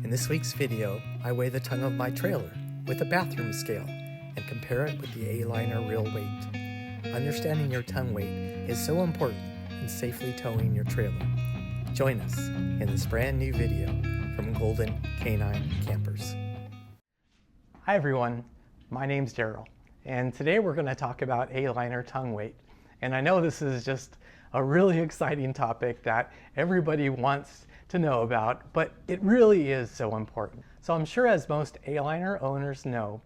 In this week's video, I weigh the tongue of my trailer with a bathroom scale and compare it with the A-Liner real weight. Understanding your tongue weight is so important in safely towing your trailer. Join us in this brand new video from Golden Canine Campers. Hi everyone, my name's Daryl, and today we're going to talk about A-Liner tongue weight. And I know this is just a really exciting topic that everybody wants to know about, but it really is so important. So I'm sure, as most A-Liner owners know,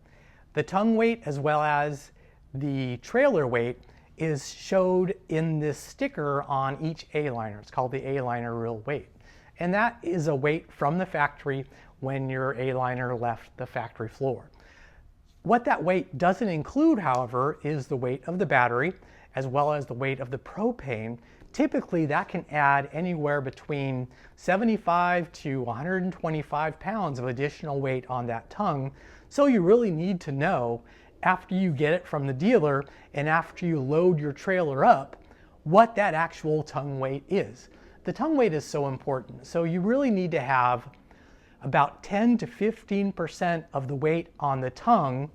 the tongue weight as well as the trailer weight is showed in this sticker on each A-Liner. It's called the A-Liner real weight. And that is a weight from the factory when your A-Liner left the factory floor. What that weight doesn't include, however, is the weight of the battery as well as the weight of the propane. Typically, that can add anywhere between 75 to 125 pounds of additional weight on that tongue. So you really need to know, after you get it from the dealer and after you load your trailer up, what that actual tongue weight is. The tongue weight is so important. So you really need to have about 10 to 15% of the weight on the tongue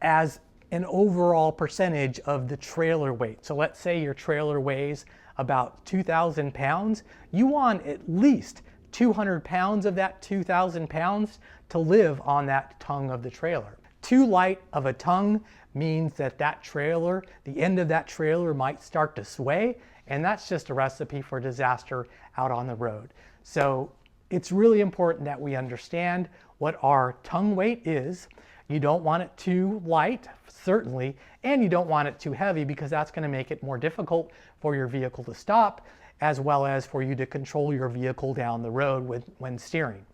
as an overall percentage of the trailer weight. So let's say your trailer weighs about 2,000 pounds. You want at least 200 pounds of that 2,000 pounds to live on that tongue of the trailer. Too light of a tongue means that that trailer, the end of that trailer might start to sway, and that's just a recipe for disaster out on the road. So it's really important that we understand what our tongue weight is. You don't want it too light, certainly, and you don't want it too heavy, because that's going to make it more difficult for your vehicle to stop, as well as for you to control your vehicle down the road when steering.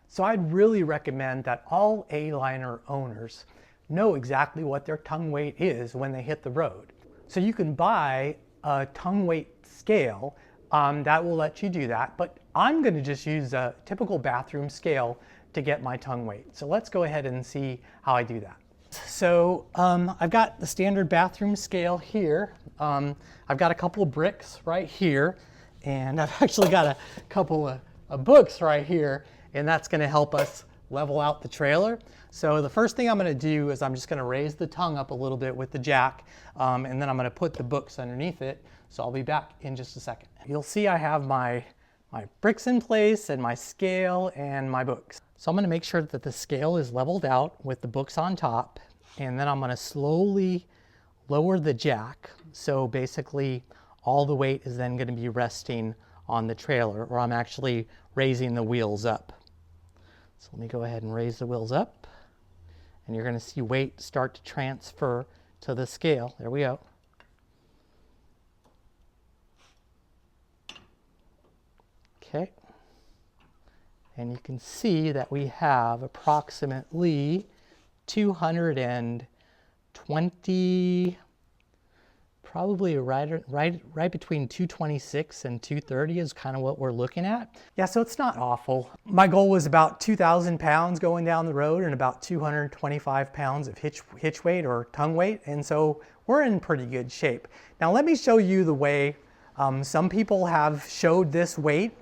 So I'd really recommend that all A-Liner owners know exactly what their tongue weight is when they hit the road. So you can buy a tongue weight scale that will let you do that, but I'm going to just use a typical bathroom scale to get my tongue weight. So let's go ahead and see how I do that. So I've got the standard bathroom scale here. I've got a couple of bricks right here, and I've actually got a couple of books right here, and that's going to help us level out the trailer. So the first thing I'm going to do is I'm just going to raise the tongue up a little bit with the jack, and then I'm going to put the books underneath it. So I'll be back in just a second. You'll see I have my bricks in place and my scale and my books. So I'm going to make sure that the scale is leveled out with the books on top, and then I'm going to slowly lower the jack. So basically all the weight is then going to be resting on the trailer, or I'm actually raising the wheels up. So let me go ahead and raise the wheels up, and you're going to see weight start to transfer to the scale. There we go. Okay. And you can see that we have approximately 220, probably right between 226 and 230 is kind of what we're looking at. Yeah, so it's not awful. My goal was about 2,000 pounds going down the road and about 225 pounds of hitch weight or tongue weight, and so we're in pretty good shape. Now let me show you the way some people have showed this weight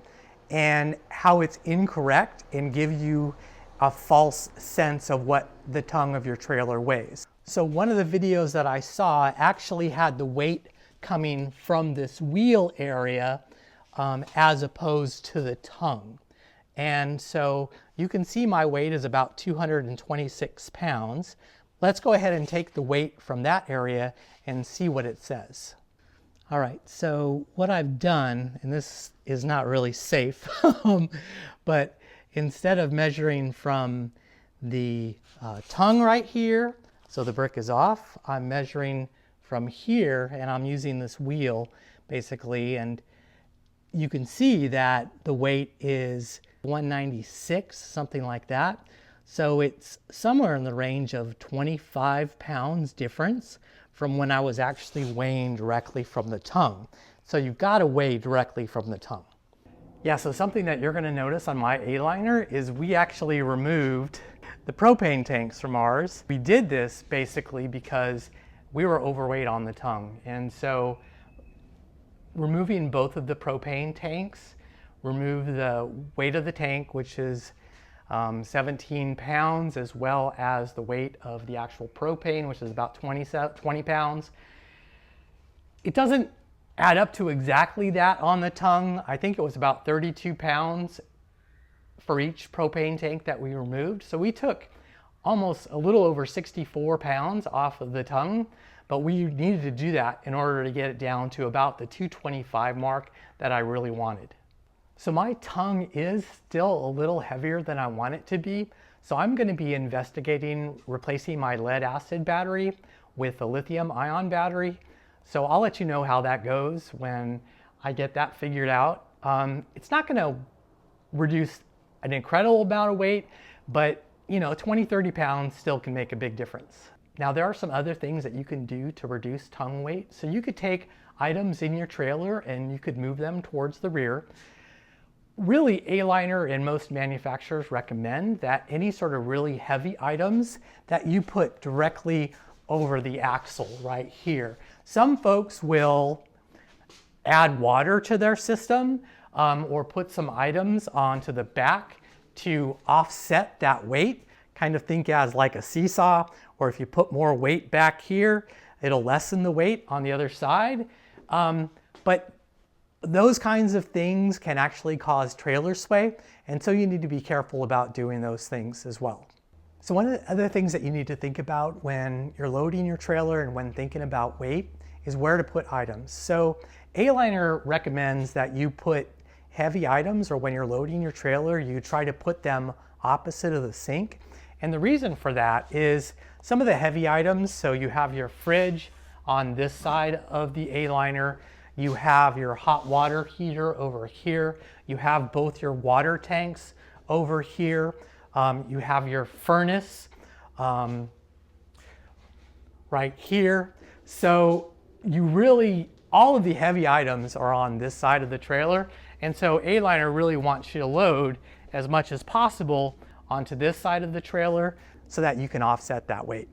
and how it's incorrect and give you a false sense of what the tongue of your trailer weighs. So one of the videos that I saw actually had the weight coming from this wheel area as opposed to the tongue. And so you can see my weight is about 226 pounds. Let's go ahead and take the weight from that area and see what it says. All right, so what I've done, and this is not really safe, but instead of measuring from the tongue right here, so the brick is off, I'm measuring from here, and I'm using this wheel basically, and you can see that the weight is 196, something like that. So it's somewhere in the range of 25 pounds difference from when I was actually weighing directly from the tongue. So you've got to weigh directly from the tongue. Yeah, so something that you're going to notice on my A-Liner is we actually removed the propane tanks from ours. We did this basically because we were overweight on the tongue. And so removing both of the propane tanks remove the weight of the tank, which is 17 pounds, as well as the weight of the actual propane, which is about 20 pounds. It doesn't add up to exactly that on the tongue. I think it was about 32 pounds for each propane tank that we removed. So we took almost a little over 64 pounds off of the tongue, but we needed to do that in order to get it down to about the 225 mark that I really wanted. So my tongue is still a little heavier than I want it to be. So I'm going to be investigating replacing my lead acid battery with a lithium ion battery. So I'll let you know how that goes when I get that figured out. It's not going to reduce an incredible amount of weight, but 20, 30 pounds still can make a big difference. Now there are some other things that you can do to reduce tongue weight. So you could take items in your trailer and you could move them towards the rear. Really, A-Liner and most manufacturers recommend that any sort of really heavy items that you put directly over the axle right here. Some folks will add water to their system or put some items onto the back to offset that weight. Kind of think as like a seesaw, or if you put more weight back here, it'll lessen the weight on the other side. But those kinds of things can actually cause trailer sway, and so you need to be careful about doing those things as well. So one of the other things that you need to think about when you're loading your trailer and when thinking about weight is where to put items. So A-Liner recommends that you put heavy items, or when you're loading your trailer, you try to put them opposite of the sink. And the reason for that is some of the heavy items, so you have your fridge on this side of the A-Liner, you have your hot water heater over here, you have both your water tanks over here, you have your furnace right here. So all of the heavy items are on this side of the trailer, and so A-Liner really wants you to load as much as possible onto this side of the trailer so that you can offset that weight.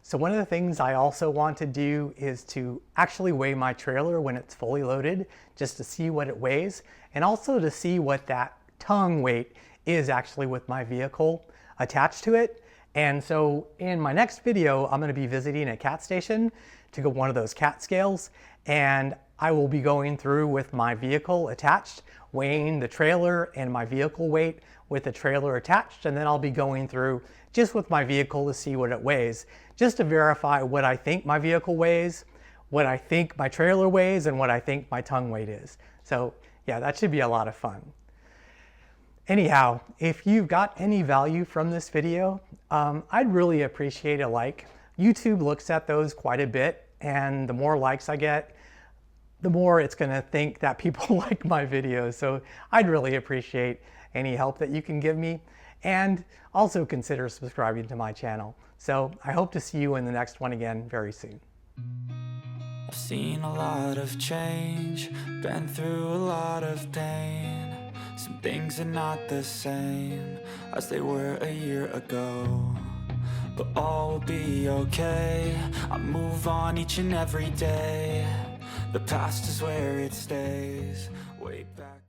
So one of the things I also want to do is to actually weigh my trailer when it's fully loaded, just to see what it weighs, and also to see what that tongue weight is actually with my vehicle attached to it. And so in my next video, I'm going to be visiting a CAT station to go one of those CAT scales, and I will be going through with my vehicle attached, weighing the trailer and my vehicle weight with the trailer attached, and then I'll be going through just with my vehicle to see what it weighs, just to verify what I think my vehicle weighs, what I think my trailer weighs, and what I think my tongue weight is. So yeah, that should be a lot of fun. Anyhow, if you've got any value from this video, I'd really appreciate a like. YouTube looks at those quite a bit, and the more likes I get, the more it's going to think that people like my videos. So I'd really appreciate any help that you can give me, and also consider subscribing to my channel. So I hope to see you in the next one again very soon. I've seen a lot of change, been through a lot of pain. Some things are not the same as they were a year ago, but all will be okay. I move on each and every day. The past is where it stays, way back.